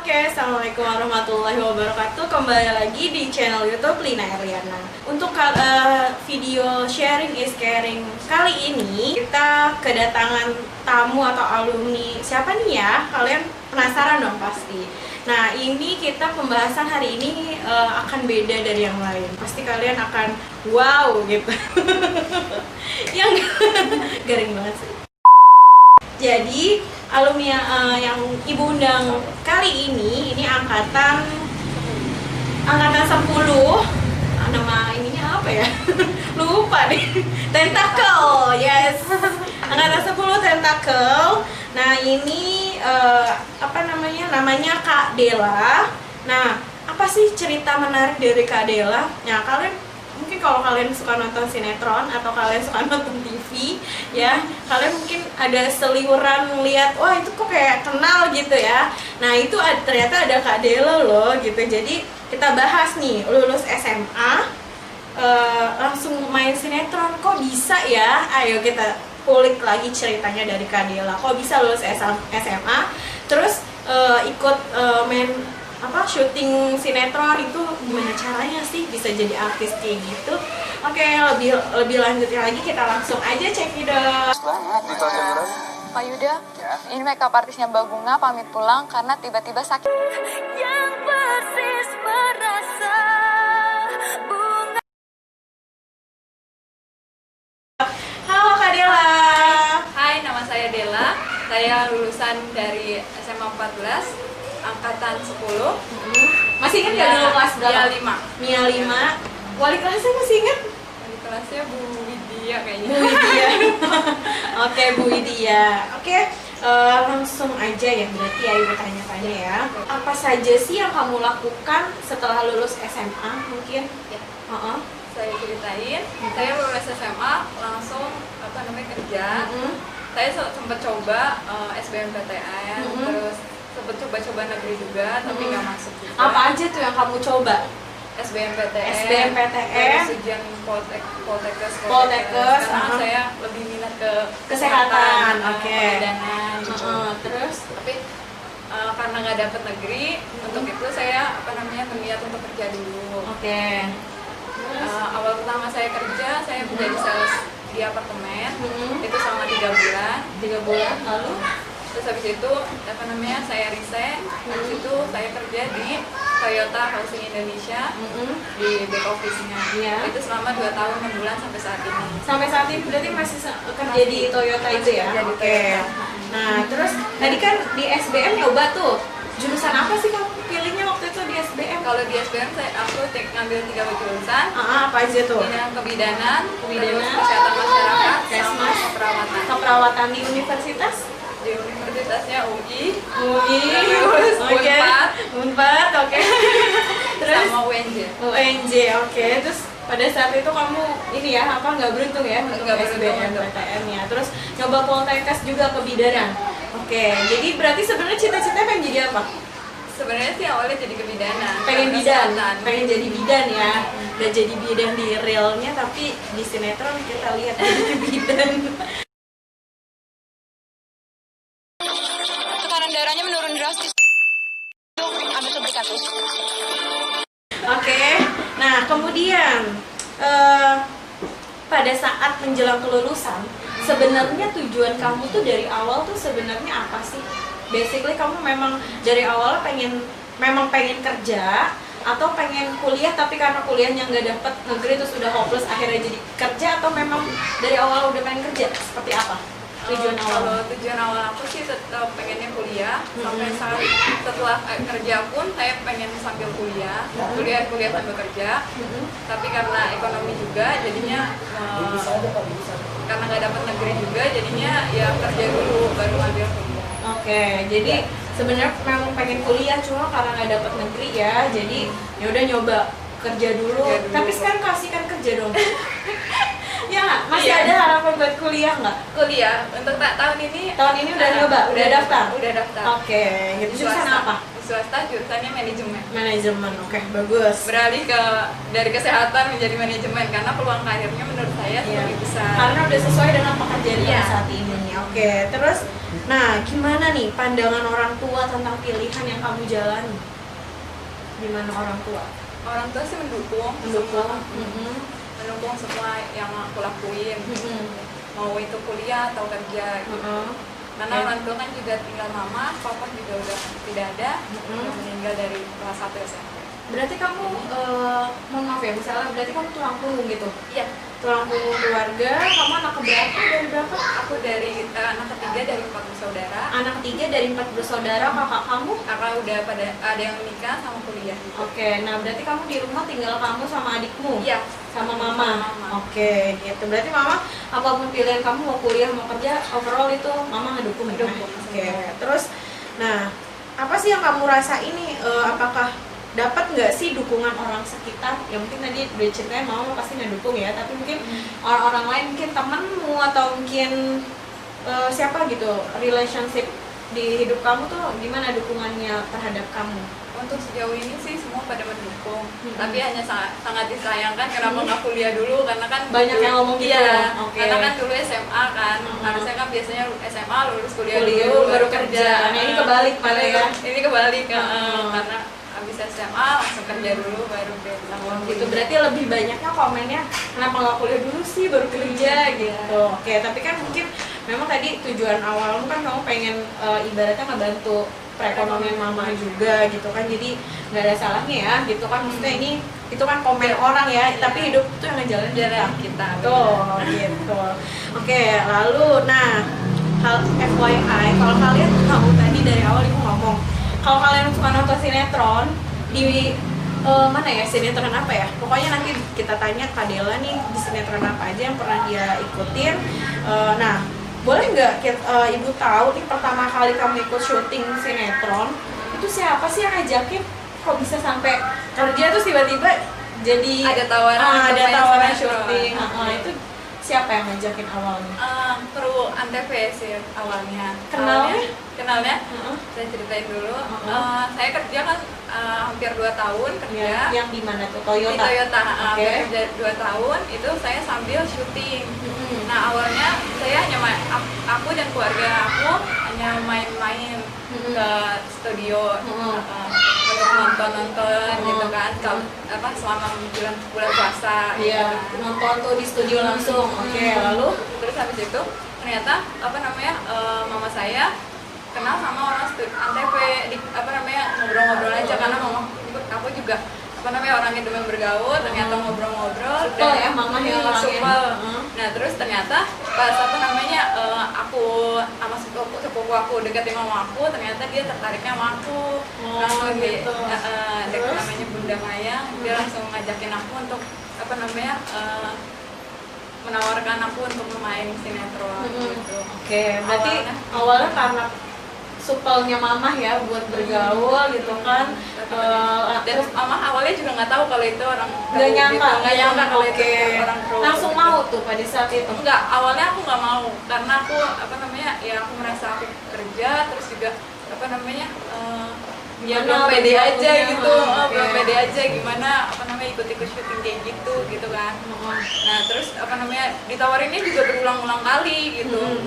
Oke, assalamualaikum warahmatullahi wabarakatuh. Kembali lagi di channel YouTube Lina Erliana. Untuk video sharing is caring kali ini kita kedatangan tamu atau alumni siapa nih ya? Kalian penasaran dong pasti. Nah, ini kita pembahasan hari ini akan beda dari yang lain. Pasti kalian akan wow gitu. Yang garing banget sih. Jadi alumni yang ibu undang kali ini angkatan 10. Nama ininya apa ya? Lupa nih. Tentacle, yes. Angkatan 10 Tentacle. Nah, ini namanya Kak Della. Nah, apa sih cerita menarik dari Kak Della? Nah, mungkin kalau kalian suka nonton sinetron atau kalian suka nonton TV ya, kalian mungkin ada seliuran lihat, wah itu kok kayak kenal gitu ya. Nah, itu ternyata ada Kak Della loh gitu. Jadi kita bahas nih, lulus SMA langsung main sinetron, kok bisa ya? Ayo kita kulik lagi ceritanya dari Kak Della. Kok bisa lulus SMA terus ikut main syuting sinetron, itu gimana caranya sih bisa jadi artis kayak gitu? Oke, lebih lanjutnya lagi kita langsung aja cekidot. Pak Yuda, ini makeup artisnya Mbak Bunga pamit pulang karena tiba-tiba sakit. Yang persis merasa bunga. Halo Kak Della. Hai, nama saya Della. Saya lulusan dari SMA 14. Angkatan 10. Masih ingat nggak dulu kelas berapa? Mia 5. Wali kelasnya masih ingat? Wali kelasnya Bu Widya kayaknya. Bu Widya. Oke, Bu Widya. Oke, langsung aja ya berarti ya ibu tanya-tanya ya. Apa saja sih yang kamu lakukan setelah lulus SMA mungkin? Ya. Saya ceritain. Saya lulus SMA langsung kerja. Saya sempat coba SBMPTN, terus sempat coba-coba negeri juga, tapi nggak masuk juga. Apa aja tuh yang kamu coba? SBMPTN, terus ujian Poltekkes, karena saya lebih minat ke kesehatan, kebidanan gitu. Terus? Tapi karena nggak dapet negeri, untuk itu saya berniat untuk kerja dulu. Oke. Awal pertama saya kerja, saya menjadi sales di apartemen, itu selama 3 bulan. 3 bulan, lalu? Terus habis itu saya resign, habis itu saya kerja di Toyota Housing Indonesia di back office-nya. Itu selama 2 tahun 6 bulan sampai saat ini. Sampai saat ini berarti masih kerja di Toyota itu ya? Oke. Nah, terus tadi kan di SBM nyoba tuh. Jurusan apa sih kamu pilihnya waktu itu di SBM? Kalau di SBM aku ngambil 3 jurusan. Apa aja tuh? Kebidanan, terus kesehatan masyarakat, sama keperawatan. Keperawatan di universitas? Di universitasnya UI, terus Unpad, oke. Terus sama UNJ, oke. Terus pada saat itu kamu ini ya nggak beruntung ya untuk SBMPTN ya. Terus nyoba Poltekkes juga kebidanan. Oke, jadi berarti sebenarnya cita-citanya pengen jadi apa? Sebenarnya sih awalnya jadi kebidanan. Pengen jadi bidan ya. Udah jadi bidan di realnya, tapi di sinetron kita lihat jadi bidan. Tekanan darahnya menurun drastis. Ambil suntik kasus. Oke. Nah, kemudian pada saat menjelang kelulusan, sebenarnya tujuan kamu tuh dari awal tuh sebenarnya apa sih? Basically kamu memang dari awal pengen kerja atau pengen kuliah, tapi karena kuliahnya nggak dapet negeri terus udah hopeless akhirnya jadi kerja, atau memang dari awal udah pengen kerja? Seperti apa tujuan awal? Kalau tujuan awal aku sih tetap pengennya kuliah. Sampai saat setelah kerja pun saya pengen sambil kuliah sambil kerja. Tapi karena ekonomi juga jadinya karena nggak dapat negeri juga jadinya ya kerja dulu baru ambil kuliah. Oke, jadi sebenarnya memang pengen kuliah, cuma karena nggak dapat negeri ya, jadi ya udah nyoba kerja dulu. Tapi sekarang kasihkan kerja dong. Ya nggak? Masih ada harapan buat kuliah nggak? Kuliah untuk tahun ini udah nyoba, udah daftar. Oke, gitu. Jurusan apa? Swasta, jurusannya manajemen. Oke, bagus. Beralih dari kesehatan menjadi manajemen karena peluang karirnya menurut saya lebih besar. Karena udah sesuai dengan pekerjaan saat ini. Oke, terus Nah, gimana nih pandangan orang tua tentang pilihan yang kamu jalani? Gimana orang tua? Orang tua sih mendukung. Mendukung semua yang aku lakuin. Mau itu kuliah atau kerja gitu. Karena orang tua kan juga tinggal mama, papa juga udah tidak ada, meninggal dari kelas 1 SMP. Berarti kamu, mohon maaf ya, misalnya berarti kamu tulang punggung gitu? Iya. Tulang punggung keluarga, kamu anak keberapa dari berapa? Aku dari anak ketiga dari 4 bersaudara. Anak ketiga dari 4 bersaudara, kakak kamu? Kakak udah pada ada yang menikah sama kuliah. Oke, nah berarti kamu di rumah tinggal kamu sama adikmu? Iya. Sama mama? Sama mama. Oke, gitu. Berarti mama, apapun pilihan kamu mau kuliah, mau kerja, overall itu mama ngedukung ya? Oke, terus, nah apa sih yang kamu rasa ini, apakah dapat nggak sih dukungan orang sekitar? Ya mungkin tadi udah ceritain mama pasti ngedukung ya, tapi mungkin orang-orang lain, mungkin temenmu atau mungkin siapa gitu, relationship di hidup kamu tuh gimana dukungannya terhadap kamu? Untuk sejauh ini sih semua pada mendukung, tapi hanya sangat disayangkan kenapa nggak kuliah dulu, karena kan banyak yang ngomong gitu. Iya, Oke. karena kan dulu SMA kan, harusnya kan biasanya SMA lulus kuliah Kuliah dulu baru kerja. Nah, ini kebalik malah ya. Ini kebalik karena habis SMA langsung kerja dulu baru Gitu, berarti lebih banyaknya komennya kenapa nggak kuliah dulu sih baru kerja gitu. Oke, tapi kan mungkin memang tadi tujuan awalmu kan kamu pengen ibaratnya ngebantu perekonomian mama juga gitu kan, jadi nggak ada salahnya ya gitu kan, maksudnya ini itu kan komen orang ya, tapi hidup itu yang ngejalanin kita tuh gitu. Oke, lalu nah hal FYI, kalau kalian tahu tadi dari awal ibu ngomong kalau kalian suka nonton sinetron di mana ya, sinetron apa ya, pokoknya nanti kita tanya Kak Dela nih di sinetron apa aja yang pernah dia ikutin. Nah, boleh nggak ibu tahu nih pertama kali kamu ikut syuting sinetron itu siapa sih yang ngajakin, kok bisa sampai kerja tuh tiba-tiba jadi ada tawaran syuting? Itu siapa yang ngajakin awalnya? Kru Antv sih awalnya. Kenalnya? Saya ceritain dulu. Saya kerja kan hampir 2 tahun kerja. Yang di mana tuh? Toyota. Di Toyota. Kerja 2 tahun itu saya sambil syuting. Nah awalnya saya hanya aku dan keluarga aku hanya main-main ke studio untuk nonton gitu kan, selama bulan puasa. Iya, gitu. nonton tuh di studio langsung. Oke, lalu terus habis itu ternyata mama saya kenal sama orang Antv, ngobrol-ngobrol aja karena mama aku juga orangnya demen bergaul, ternyata ngobrol-ngobrol supel ya mama ya orangnya. Nah terus ternyata pas aku sama sepupu aku deketin mama aku, ternyata dia tertariknya sama aku. Langsung gitu. Namanya Bunda Maya, dia langsung ngajakin aku untuk menawarkan aku untuk bermain sinetron gitu. Oke, berarti awalnya karena supelnya mamah ya buat bergaul gitu kan. Dan mama awalnya juga nggak tahu kalau itu orang nggak nyangka kalau itu orang pro. Langsung mau tuh pada saat itu? Enggak, awalnya aku nggak mau karena aku aku merasa aku kerja, terus juga ya belum pede aja gitu, belum pede aja gimana ikut-ikut syuting kayak gitu kan. Nah terus ditawarinnya juga berulang-ulang kali gitu.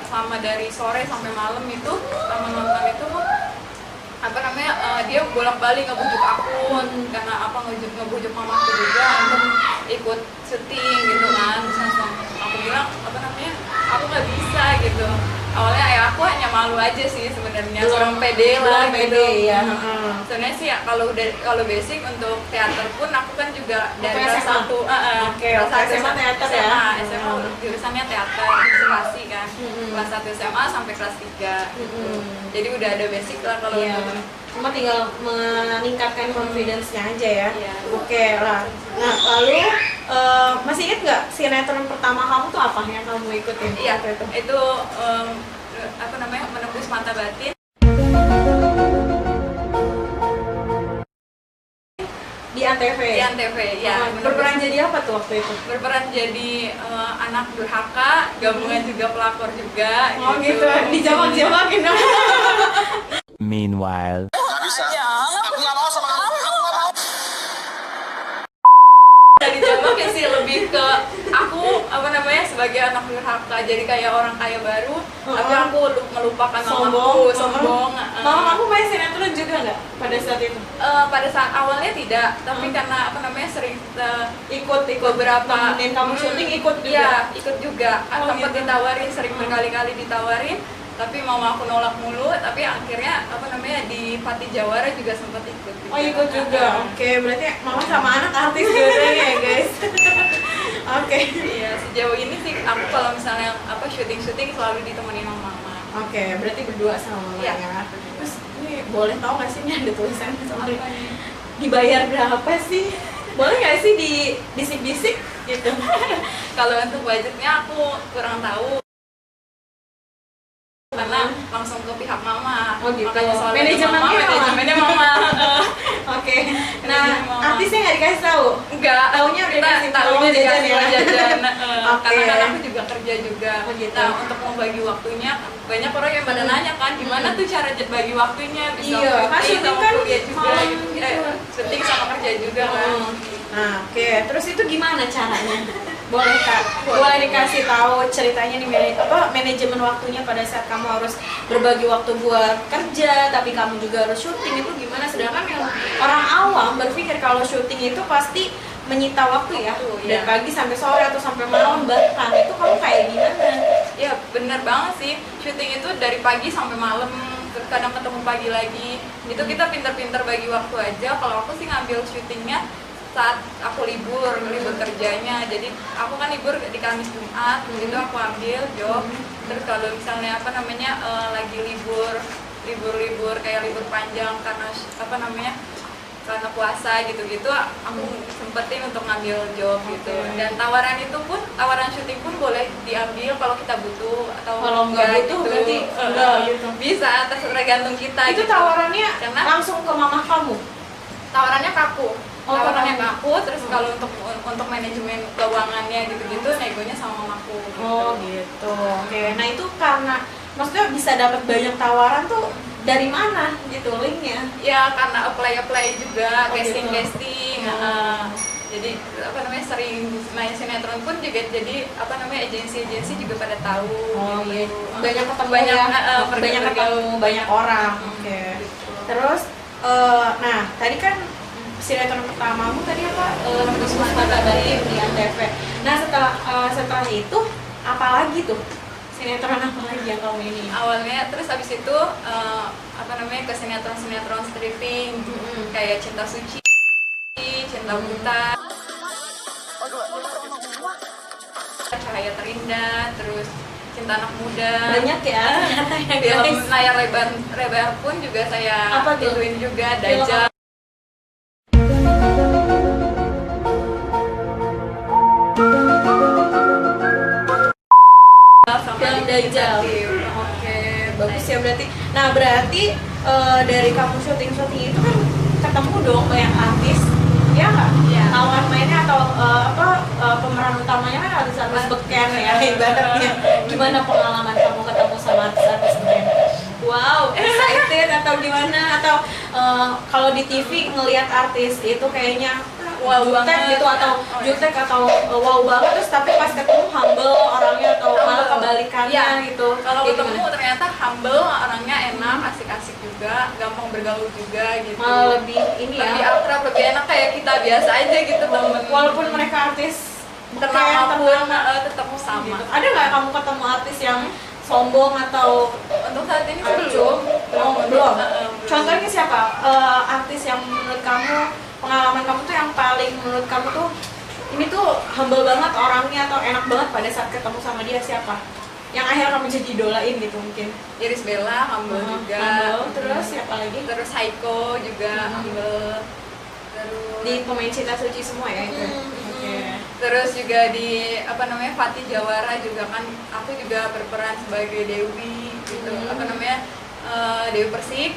Selama dari sore sampai malam itu selama nonton itu dia bolak-balik ngebujuk aku karena ngebujuk mama aku juga untuk ikut syuting gitu kan. Terus langsung aku bilang aku nggak bisa gitu. Awalnya ya aku hanya malu aja sih sebenarnya, kurang pede lah gitu. Ya. Sebenarnya sih kalau basic untuk teater pun aku kan juga dari kelas 1. SMA teater ya. SMA jurusannya teater, ilustrasi kan. Kelas 1 SMA sampai kelas 3 gitu. Jadi udah ada basic lah kalau untuk cuma tinggal meningkatkan confidence-nya aja ya. Iya. Oke lah. Nah, lalu masih ingat nggak sinetron pertama kamu tuh apa yang kamu ikutin? Iya, itu Menembus Mata Batin. Di Antv. Di Antv, ya. Berperan jadi apa tuh waktu itu? Berperan jadi anak durhaka, gabungan juga pelakor juga. Oh gitu. Dijawab-jawabin dong. Meanwhile. Nggak bisa. Aku nggak mau sama kamu. Aku nggak mau. Dari jawabnya sih lebih ke aku sebagai anak durhaka, jadi kayak orang kaya baru, tapi aku melupakan Sombong. mamaku, sombong. Mama kamu main sinetron juga nggak pada saat itu? Pada saat awalnya tidak, tapi karena apa namanya sering Ikut beberapa nemenin kamu syuting ikut juga. Iya, ikut juga. Oh, Sempat gitu. ditawarin, sering berkali-kali ditawarin, tapi mama aku nolak mulu. Tapi akhirnya apa namanya di Pati Jawara juga sempat ikut. Oh ikut juga. Oke, berarti mama sama anak artis dua-duanya ya guys. Oke. Iya, sejauh ini sih aku kalau misalnya apa syuting-syuting selalu ditemenin sama mama. Oke, berarti berdua sama mama Iya. ya. Terus ini boleh tahu nggak sih ini ada tulisan soalnya Apa nih? dibayar berapa sih? Boleh nggak sih di bisik-bisik gitu? Kalau untuk budgetnya aku kurang tahu. Karena langsung ke pihak mama. Oh gitu. Makanya soal Manajemennya mama. mama. Oke. Nah, Manajemen mama. artisnya nggak dikasih tahu. Enggak, Taunya udah dikasih tahunya uang jajan dikasih ya? uang jajan. Oke. Karena kan aku juga kerja juga. Oh, gitu. Nah, untuk membagi waktunya banyak orang yang pada nanya kan gimana tuh cara bagi waktunya bisa Iya, kan syuting syuting sama kan kuliah juga malam gitu. gitu. Syuting sama kerja juga kan. Nah, oke. Terus itu gimana caranya? Boleh Kak, boleh dikasih tahu ceritanya nih manajemen waktunya pada saat kamu harus berbagi waktu buat kerja, tapi kamu juga harus syuting itu gimana? Sedangkan yang orang awam berpikir kalau syuting itu pasti menyita waktu ya, dari Iya. pagi sampai sore atau sampai malam bahkan itu kamu kayak gimana? Ya benar banget sih, syuting itu dari pagi sampai malam, kadang ketemu pagi lagi. Itu kita pinter-pinter bagi waktu aja. Kalau aku sih ngambil syutingnya saat aku libur kerjanya. Jadi aku kan libur di Kamis Jumat, itu aku ambil job. Terus kalau misalnya apa namanya lagi libur kayak libur panjang karena apa namanya karena puasa gitu-gitu, aku sempetin untuk ngambil job gitu. Dan tawaran syuting pun boleh diambil kalau kita butuh atau Kalau nggak butuh gitu. berarti enggak gitu. Bisa, tergantung kita. Itu gitu. tawarannya Karena langsung ke mama kamu? tawarannya kaku. Oh, Tawarannya kaku. kaku, terus kalau untuk manajemen keuangannya gitu-gitu negonya sama mamaku gitu. Oh gitu. Oke. Nah itu karena maksudnya bisa dapat banyak tawaran tuh dari mana gitu linknya? Ya karena apply juga, Oh, casting. Oh. Jadi apa namanya sering main sinetron pun juga jadi apa namanya agensi juga pada tahu. Oh iya. gitu. Banyak ketemu banyak ya. pergi- Banyak ketemu banyak orang. Oke. Terus nah tadi kan sinetron pertamamu tadi apa? Terus Mata Batin di Antv. Nah setelah itu apa lagi tuh? Sinetron apa lagi yang kamu ini? Awalnya terus habis itu apa namanya ke sinetron stripping kayak Cinta Suci, Cinta Buta, Cahaya Terindah, terus Cinta Anak Muda. Banyak ya ternyata ya Film guys. layar lebar pun juga saya Apa tuh? ituin juga, Film Dajjal. Sama Film Dajjal. Detektif. Oke, bagus ya berarti. Nah, berarti dari kamu syuting-syuting itu kan ketemu dong banyak artis. Ya nggak? Iya. Lawan mainnya atau pemeran utamanya kan harus beken ya ibaratnya. Gimana pengalaman kamu ketemu sama artis-artis beken? Wow, excited atau gimana? Atau kalau di TV ngelihat artis itu kayaknya Wow jutek banget. gitu atau Oh, iya. jutek atau wow banget terus tapi pas ketemu humble orangnya atau malah kebalikannya Iya. gitu. Kalau Kayak ketemu gimana? ternyata humble, orangnya enak, asik-asik juga, gampang bergaul juga gitu. Malah lebih ini ya. Lebih akrab, lebih enak kayak kita biasa aja gitu temen. Walaupun mereka artis tenang beken, apapun tenang, tetap sama. gitu. Ada nggak kamu ketemu artis yang sombong atau Untuk saat ini sih acuh? belum. Oh, belum. Belum. Contohnya siapa? Artis yang menurut kamu pengalaman kamu tuh yang paling menurut kamu tuh ini tuh humble banget orangnya atau enak banget pada saat ketemu sama dia siapa? Yang akhirnya kamu jadi idolain gitu mungkin? Iris Bella, humble juga. Humble. Terus siapa lagi? Terus Haiko juga humble. Terus Di pemain Cinta Suci semua ya itu? Oke. Terus juga di apa namanya Pati Jawara juga kan aku juga berperan sebagai Dewi gitu. Apa namanya Dewi Persik.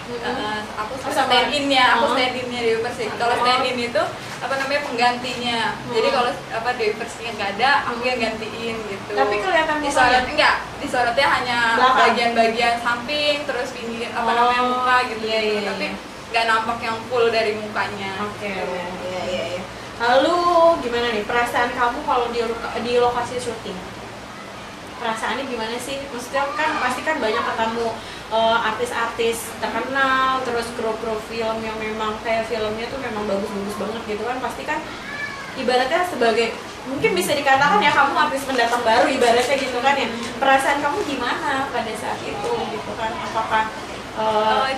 Aku sama- stand in-nya, Oh. Dewi Persik. Kalau stand in itu apa namanya penggantinya. Jadi kalau apa Dewi Persiknya nggak ada, aku yang gantiin gitu. Tapi kelihatan disorot mukanya? enggak, disorotnya hanya Belakang? bagian-bagian samping, terus pinggir apa Oh, namanya muka gitu. iya, iya, Tapi iya. nggak nampak yang full dari mukanya. Oke, iya. Lalu gimana nih perasaan kamu kalau di lokasi syuting? perasaannya gimana sih? Maksudnya kan pasti kan banyak ketemu artis-artis terkenal, terus kru-kru film yang memang kayak filmnya tuh memang bagus-bagus banget gitu kan, pasti kan ibaratnya sebagai mungkin bisa dikatakan ya kamu artis pendatang baru ibaratnya gitu kan ya. Perasaan kamu gimana pada saat itu gitu kan? Apakah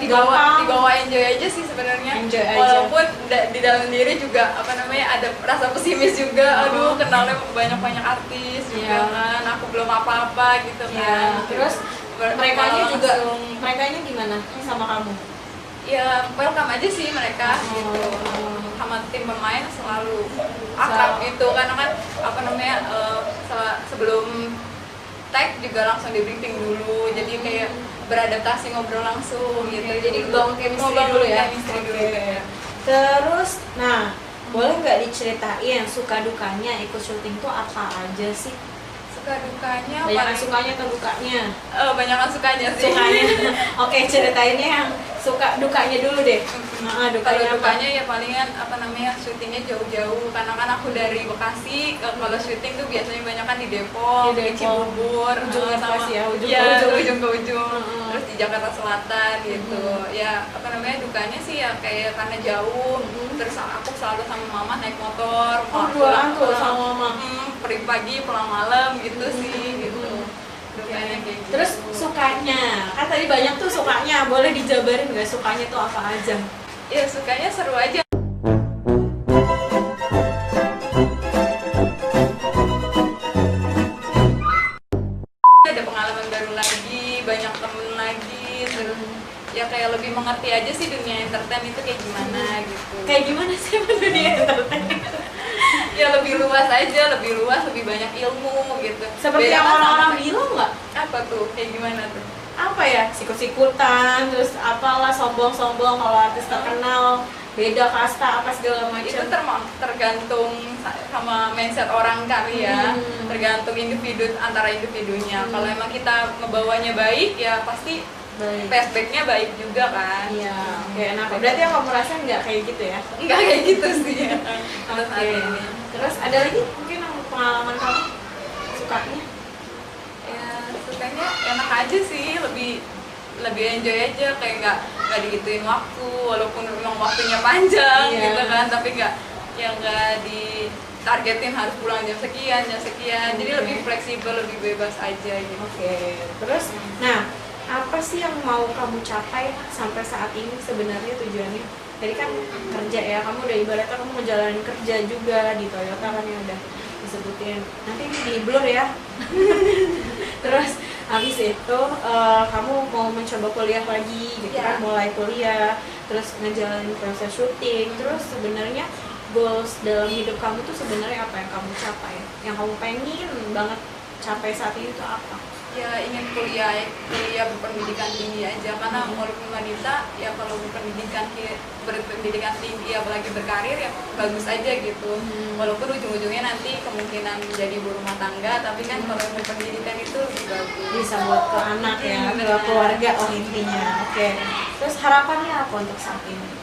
dibawa enjoy aja sih sebenarnya. Walaupun di dalam diri juga ada rasa pesimis juga. Aduh, kenalnya banyak artis juga kan. Aku belum apa-apa gitu kan. Terus mereka gimana sama kamu? Ya welcome aja sih mereka gitu. Sama tim pemain selalu akrab gitu karena kan sebelum tag juga langsung di briefing dulu, jadi kayak beradaptasi ngobrol langsung gitu. Jadi bangun chemistry dulu ya. Ya. Terus, nah boleh nggak diceritain suka dukanya ikut syuting tuh apa aja sih? Suka dukanya Banyakan sukanya atau dukanya? Banyakan sukanya sih. Sukanya. Oke, ceritainnya yang suka dukanya dulu deh. Kalau dukanya ya palingan syutingnya jauh-jauh karena kan aku dari Bekasi. Kalau syuting tuh biasanya banyak kan di Depok, di Cibubur, ujung ke ujung. Terus di Jakarta Selatan gitu. Ya dukanya sih ya kayak karena jauh. Terus aku selalu sama mama naik motor. Pulang sama mama. Pergi pagi pulang malam gitu sih gitu. Dukanya kayak gitu. Terus sukanya, kan tadi banyak tuh sukanya, boleh dijabarin nggak sukanya tuh apa aja? Ya sukanya seru aja. Ada pengalaman baru lagi, banyak temen lagi, terus ya kayak lebih mengerti aja sih dunia entertain itu kayak gimana gitu. Kayak gimana sih dunia entertain? Ya lebih luas aja, lebih banyak ilmu gitu. Seperti yang orang-orang bilang nggak? Apa tuh? Kayak gimana tuh? Apa ya, sikut-sikutan, terus apalah sombong-sombong kalau artis terkenal, beda kasta apa segala macam. Itu tergantung sama mindset orang kali ya. Tergantung antara individunya. Kalau emang kita ngebawanya baik ya pasti flashbacknya baik juga kan. Iya. Oke, nah berarti yang kamu rasain nggak kayak gitu ya? Nggak kayak gitu sih. Oke. Terus ada lagi mungkin yang pengalaman kamu sukanya? Ya sukanya enak aja sih, lebih enjoy aja, kayak nggak digituin waktu walaupun memang waktunya panjang gitu kan, tapi nggak ditargetin harus pulang jam sekian, jadi lebih fleksibel, lebih bebas aja gitu. Oke. Terus, nah apa sih yang mau kamu capai sampai saat ini sebenarnya tujuannya? Jadi kan kerja ya, kamu udah ibaratnya kamu ngejalanin kerja juga di Toyota kan ya udah disebutin. Nanti ini di blur ya. Terus habis itu kamu mau mencoba kuliah lagi gitu kan, mulai kuliah, terus ngejalanin proses syuting. Terus sebenarnya goals dalam hidup kamu tuh sebenarnya apa yang kamu capai? Yang kamu pengen banget capai saat ini tuh apa? Ya ingin kuliah berpendidikan tinggi aja, karena walaupun wanita ya kalau berpendidikan tinggi apalagi berkarir ya bagus aja gitu. Walaupun ujung-ujungnya nanti kemungkinan menjadi ibu rumah tangga, tapi kan kalau berpendidikan itu lebih bagus, bisa buat ke anak ya, ke keluarga intinya. Oke. Terus harapannya apa untuk saat ini?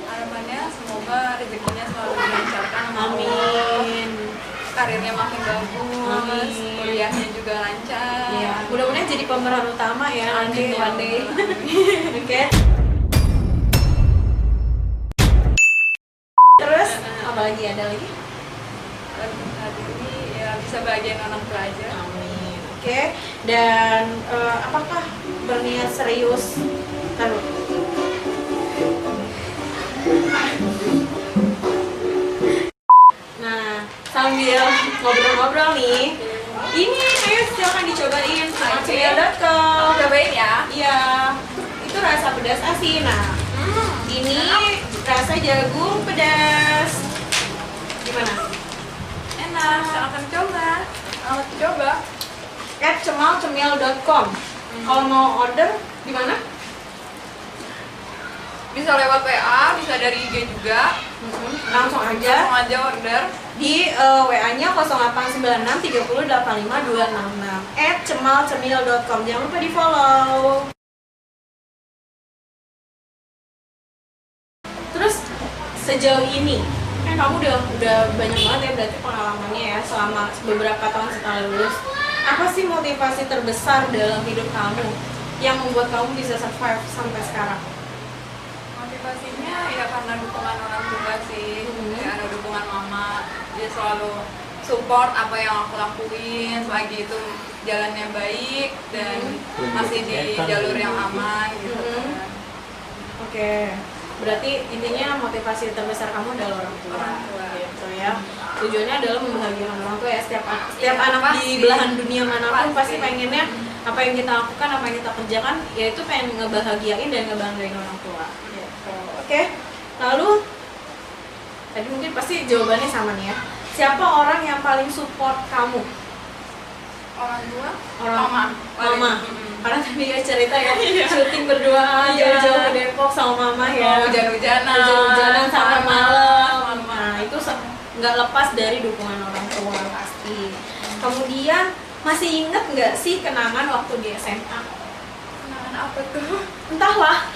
Harapannya semoga rezekinya selalu dilancarkan. Amin. Karirnya makin bagus, kuliahnya juga lancar. Iya, mudah-mudahan jadi pemeran utama ya nanti one day. Oke. Terus apa lagi, ada lagi? Saat ini ya bisa bahagiain orang tua aja. Amin. Oke. Dan apakah berniat serius? Taruh. Nah, sambil ngobrol-ngobrol nih, ini ayo silakan dicobain cml.com. Cobain ya. Iya, itu rasa pedas asin. Nah, ini rasa jagung pedas. Gimana? Enak, silahkan coba. Selamat coba. @cemalcemil.com. Kalau mau order di mana? Bisa lewat WA, bisa dari IG juga. Langsung aja order di WA-nya 0896 30 85 266 @cemalcemil.com. Jangan lupa di follow. Terus sejauh ini kan kamu udah banyak banget ya berarti pengalamannya ya selama beberapa tahun setelah lulus. Apa sih motivasi terbesar dalam hidup kamu yang membuat kamu bisa survive sampai sekarang? Motivasinya ya karena dukungan orang tua sih, karena dukungan mama. Dia selalu support apa yang aku lakuin selagi itu jalannya baik dan masih di jalur yang aman gitu kan. Oke. Berarti intinya motivasi terbesar kamu adalah orang tua. Orang tua. Gitu ya. Tujuannya adalah membahagiakan orang tua ya. Setiap Iya, anak di pasti. belahan dunia manapun pasti Pasti. pengennya apa yang kita lakukan, apa yang kita kerjakan, yaitu pengen ngebahagiain dan ngebanggain orang tua. Gitu. Oke. Lalu tadi mungkin pasti jawabannya sama nih ya. Siapa orang yang paling support kamu? Orang tua, Mama. Karena tadi ya cerita ya, Iya. syuting berdua jauh-jauh ke Depok sama mama ya. Hujan-hujanan sampai malam. Nah, itu nggak lepas dari dukungan orang tua pasti. Kemudian masih inget nggak sih kenangan waktu di SMA? Kenangan apa tuh? Entahlah.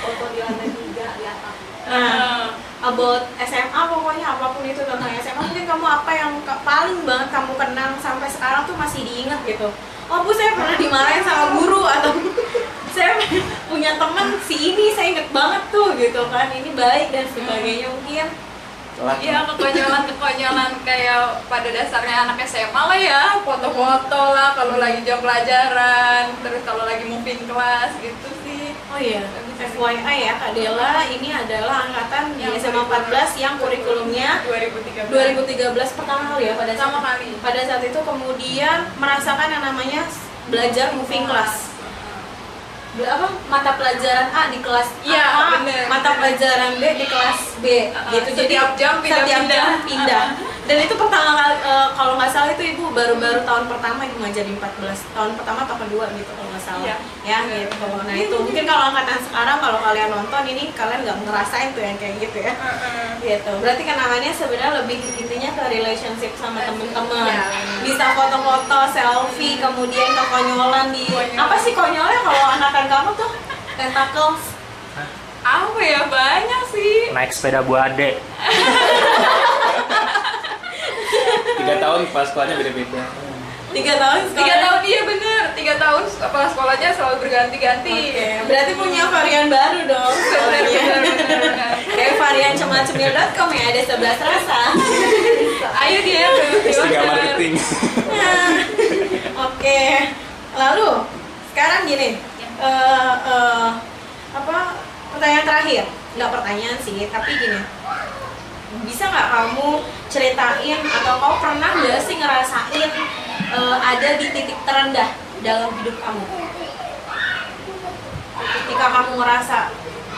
Foto di lantai 3 di atas. Nah, about SMA pokoknya apapun itu tentang SMA, mungkin kamu apa yang paling banget kamu kenang sampai sekarang tuh masih diingat gitu. Oh bu, saya pernah dimarahin sama guru, atau saya punya temen si ini saya inget banget tuh gitu kan, ini baik dan sebagainya mungkin. Iya, kekonyolan kayak pada dasarnya anak SMA lah ya, foto-foto lah kalau lagi jam pelajaran, terus kalau lagi moving kelas gitu sih. Oh iya, FYI ya Kak Dela ini adalah angkatan di SMA 14 yang kurikulumnya 2013 pertama kali ya pada Pertama kali. Pada saat itu kemudian merasakan yang namanya belajar moving class. Mata pelajaran A di kelas Iya, A, bener. mata pelajaran B di kelas B gitu. Setiap jam pindah-pindah. Dan itu pertama kali kalau nggak salah itu ibu baru tahun pertama ibu ngajar di 14 tahun pertama atau kedua gitu kalau nggak salah. Iya. Ya gitu. Nah itu mungkin kalau angkatan sekarang kalau kalian nonton ini kalian nggak ngerasain tuh yang kayak gitu ya. Gitu. Berarti kenangannya sebenarnya lebih intinya ke relationship sama temen-temen. Iya. Bisa foto-foto, selfie, kemudian kekonyolan di Konyolan. apa sih konyolnya kalau angkatan kamu tuh? Tentacles. Apa ya, banyak sih. Naik sepeda buade. 3 tahun kepala sekolahnya beda-beda. 3 tahun 3 tahun, iya bener, 3 tahun kepala sekolahnya selalu berganti-ganti. Oke, berarti punya varian baru dong. Bener. Kayak varian cemacemil.com ya, ada 11 rasa. Ayo dia S3 marketing. Nah, oke. Lalu sekarang gini, apa pertanyaan terakhir? Nggak pertanyaan sih, tapi gini. Bisa nggak kamu ceritain atau kau pernah nggak sih ngerasain ada di titik terendah dalam hidup kamu? Ketika kamu ngerasa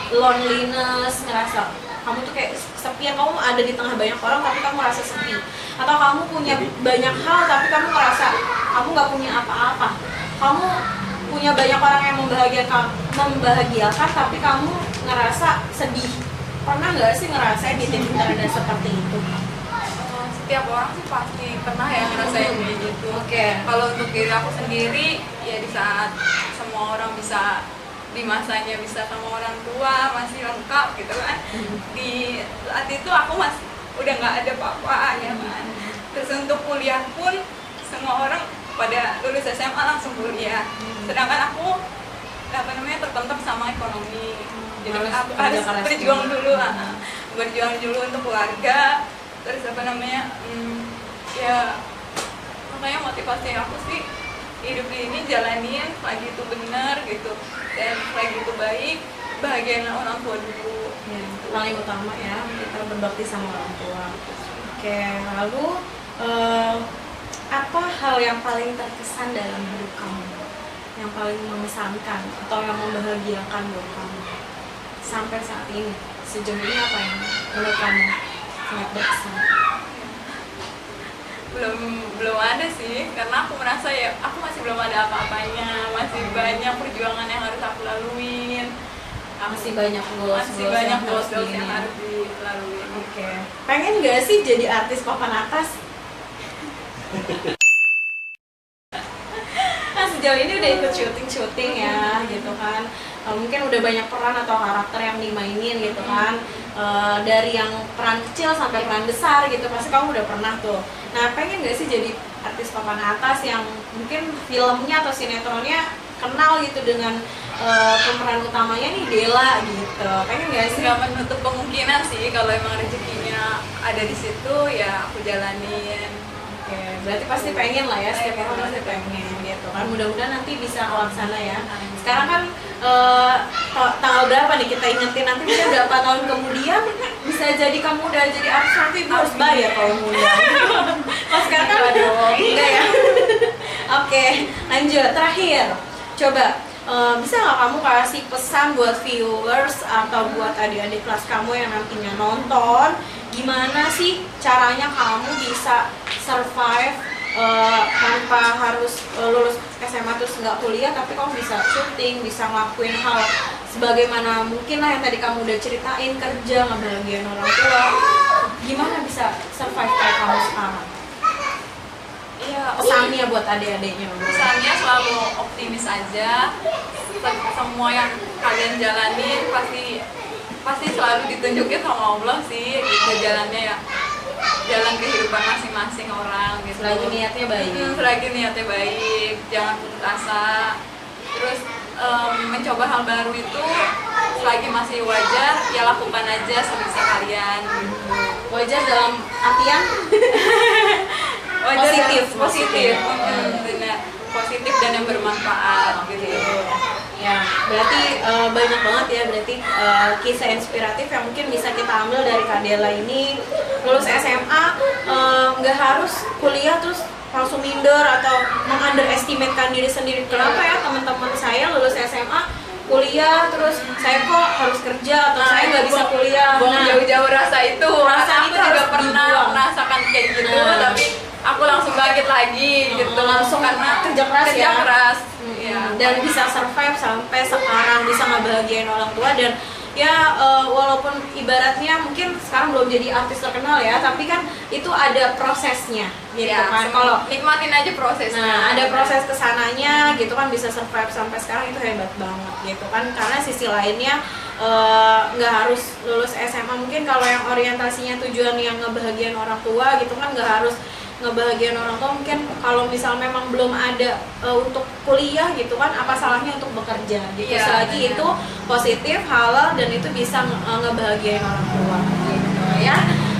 loneliness, ngerasa kamu tuh kayak kesepian, kamu ada di tengah banyak orang tapi kamu merasa sepi, atau kamu punya banyak hal tapi kamu ngerasa kamu nggak punya apa-apa, kamu punya banyak orang yang membahagiakan tapi kamu ngerasa sedih. Pernah nggak sih ngerasain di titik terendah seperti itu? Setiap orang sih pasti pernah ya ngerasain kayak gitu. Oke. Kalau untuk diri aku sendiri, ya di saat semua orang bisa di masanya bisa sama orang tua masih lengkap gitu kan. Di saat itu aku masih udah nggak ada apa-apa ya kan. Terus untuk kuliah pun semua orang pada lulus SMA langsung kuliah. Sedangkan aku tertentang sama ekonomi. Jadi aku harus berjuang dulu untuk keluarga. Terus ya makanya motivasi aku sih hidup ini jalanin lagi itu benar gitu, dan lagi itu baik, bahagiain orang tua dulu. Ya, paling utama ya, kita berbakti sama orang tua. Oke, lalu apa hal yang paling terkesan dalam hidup kamu? Yang paling mengesankan atau yang membahagiakan buat kamu sampai saat ini? Sejauh ini apa yang menurut kamu sangat berkesan? Belum ada sih, karena aku merasa ya aku masih belum ada apa-apanya, masih banyak perjuangan yang harus aku laluin, Masih banyak goals yang harus dilalui. Oke. Pengen nggak sih jadi artis papan atas? Nah, sejauh ini udah ikut syuting ya gitu kan. Mungkin udah banyak peran atau karakter yang dimainin gitu kan. Dari yang peran kecil sampai peran besar gitu pasti kamu udah pernah tuh. Nah, pengen nggak sih jadi artis papan atas yang mungkin filmnya atau sinetronnya kenal gitu dengan pemeran utamanya nih Della gitu. Pengen gak sih? Nggak menutup kemungkinan sih kalau emang rezekinya ada di situ ya aku jalanin. Oke, berarti pasti pengen lah ya, setiap orang pasti pengen gitu kan. Mudah-mudahan nanti bisa kelaksana ya. Sekarang kan tanggal berapa nih kita ingetin, nanti bisa berapa tahun kemudian bisa jadi kamu udah jadi artis, nanti ibu harus bayar kalau ngundang. Kalau sekarang kan enggak ya. Oke, lanjut terakhir. Coba bisa nggak kamu kasih pesan buat viewers atau buat adik-adik kelas kamu yang nantinya nonton, gimana sih caranya kamu bisa survive tanpa harus lulus SMA terus nggak kuliah, tapi kamu bisa syuting, bisa ngelakuin hal sebagaimana mungkin lah yang tadi kamu udah ceritain, kerja, ngebahagiain orang tua, gimana bisa survive kayak kamu sekarang? Iya, Pesannya buat adik-adiknya. pesannya selalu optimis aja. Semua yang kalian jalanin pasti selalu ditunjukin sama Allah sih, gitu jalannya ya. Jalan kehidupan masing-masing orang gitu. Selagi niatnya baik. Selagi niatnya baik, jangan putus asa. Terus mencoba hal baru itu selagi masih wajar, ya lakukan aja sebisa kalian. Wajar dalam artian Wajar positif. Benar, positif dan yang bermanfaat gitu. Ya, berarti banyak banget ya berarti kisah inspiratif yang mungkin bisa kita ambil dari Kak Della ini. Lulus SMA nggak harus kuliah terus langsung minder atau meng-underestimatekan diri sendiri. Kenapa ya teman-teman saya lulus SMA kuliah terus saya kok harus kerja atau saya nggak bisa kuliah. Buang jauh-jauh rasa itu. Rasa Aku itu juga harus pernah dibuang. merasakan kayak gitu, tapi aku langsung bangkit lagi gitu. Langsung karena kerja keras ya. keras. Ya. Dan bisa survive sampai sekarang, bisa ngebahagiain orang tua. Dan ya walaupun ibaratnya mungkin sekarang belum jadi artis terkenal ya, tapi kan itu ada prosesnya gitu Ya, kan. Kalau nikmatin aja prosesnya. nah ada proses kesananya gitu kan, bisa survive sampai sekarang, itu hebat banget gitu kan. Karena sisi lainnya nggak harus lulus SMA, mungkin kalau yang orientasinya tujuan yang ngebahagiain orang tua gitu kan, nggak harus ngebahagiain orang tua. Mungkin kalau misal memang belum ada untuk kuliah gitu kan, apa salahnya untuk bekerja gitu. Iya, Selagi benar. itu positif, halal, dan itu bisa ngebahagiain orang tua gitu ya.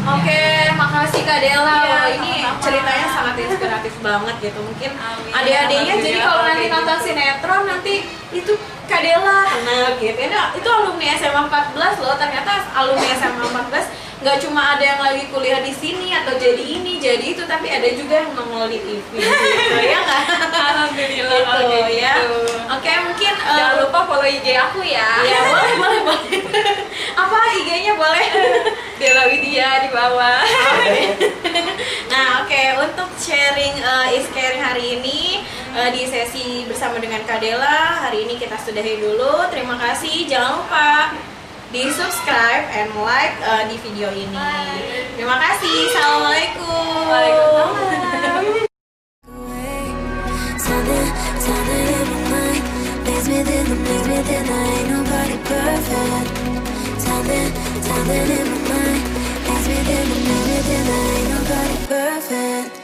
Oke, makasih Kak Della. Iya, Wah, ini sama-sama. ceritanya sangat inspiratif banget gitu. Mungkin Amin. adik-adiknya jadi Alhamdulillah kalau kalau nanti kayak nonton gitu. sinetron nanti itu Kak Della kenal gitu. Itu alumni SMA 14 loh. Ternyata alumni SMA 14 nggak cuma ada yang lagi kuliah di sini atau jadi ini jadi itu, tapi ada juga yang nongol di TV gitu ya nggak? Alhamdulillah kalau Gitu, kayak ya. gitu. Oke, mungkin Jangan lupa follow IG aku ya. ya boleh. Apa IG-nya boleh? Della Widya di bawah. Nah, oke, untuk sharing is caring hari ini di sesi bersama dengan Kak Della, hari ini kita sudahi dulu. Terima kasih. Jangan lupa di subscribe and like di video ini. Terima kasih. Assalamualaikum. Waalaikumsalam. Something in my mind makes me think I ain't nobody perfect. Something in my mind makes me think I ain't nobody perfect.